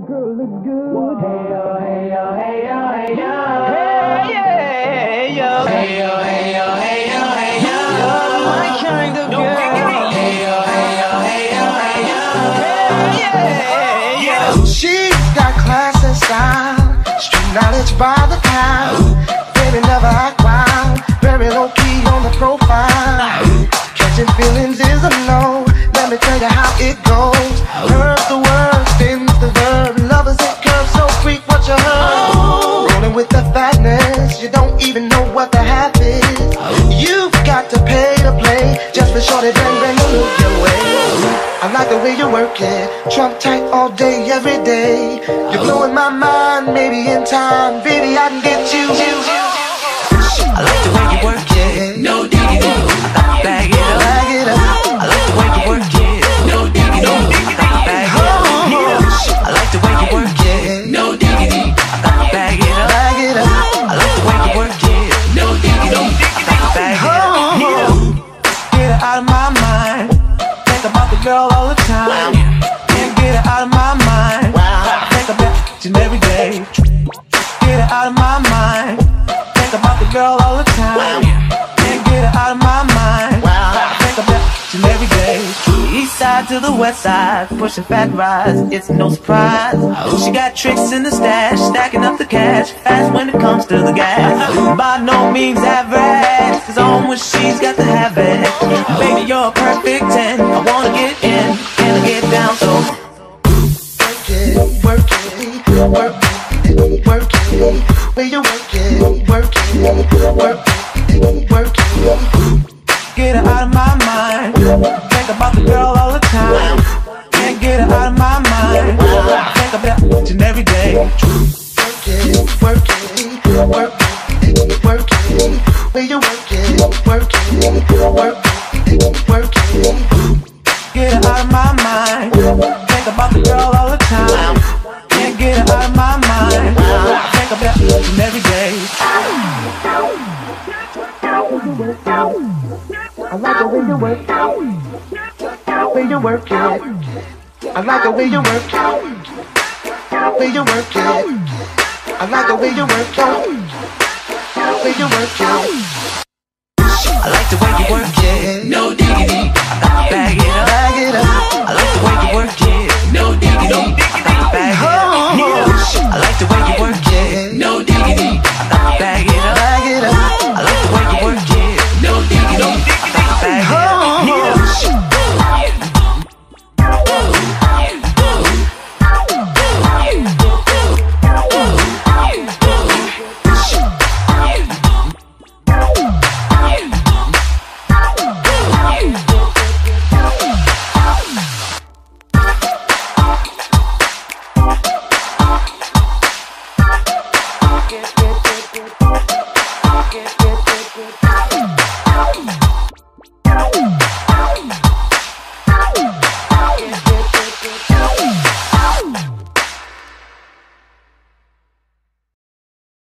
girl looks good. Hey yo, hey yo, hey yo, hey yo. Hey, yeah, yo. Hey yo, hey yo, hey yo, hey yo. You're my kind of girl. Hey yo, hey yo, hey yo, hey yo. Hey, yeah, yo. She's got class and style, street knowledge by the time. Baby never act wild, very low key on the profile. Catching feelings is a no, let me tell you how it goes. Heard the word, spins the verb, lovers it curves, so freak what you heard. Rolling with the fatness, you don't even know what the half is. You've got to pay to play, just for shorty bang bang to look your way. I like the way you work it, trump tight all day, every day. You're blowing my mind, maybe in time, baby I can get you. I like the way you work it. No diggity. Bag it up. Bag it up. I like the way you work it. No diggity. Bag it up. I like the way you work it. No diggity. Bag it up. Bag it up. I like the way you work it. No diggity. Bag it up. Get her out of my mind. Think about the girl all the time. Can't get her out of my mind. Think about each and every day. Get her out of my mind. Think about the girl all the time. Can't get her out of my mind. Think about each and every day. East side to the west side, pushing fat rides, it's no surprise. She got tricks in the stash, stacking up the cash, fast when it comes to the gas. By no means average, cause on when she's got to have it. Baby, you're a perfect 10, I wanna get in, can I get down so Work it, work it, work it. Where you work it, work it, work it, work it. get her out of my mind. Think about the girl all the time. Can't get her out of my mind. Think about each and every day. Work it, work it, work it, work it. Where you work it, work it, work it, work it. Get her out of my mind. Think about the girl all the time. Can't get her out of my mind. Think about each and every day. I like the way you work it. Way you work it. I like the way you work it. Way you work it. I like the way you work it. Way you work it. I like the way you work it. No diggity. Bag it up. Bag it up.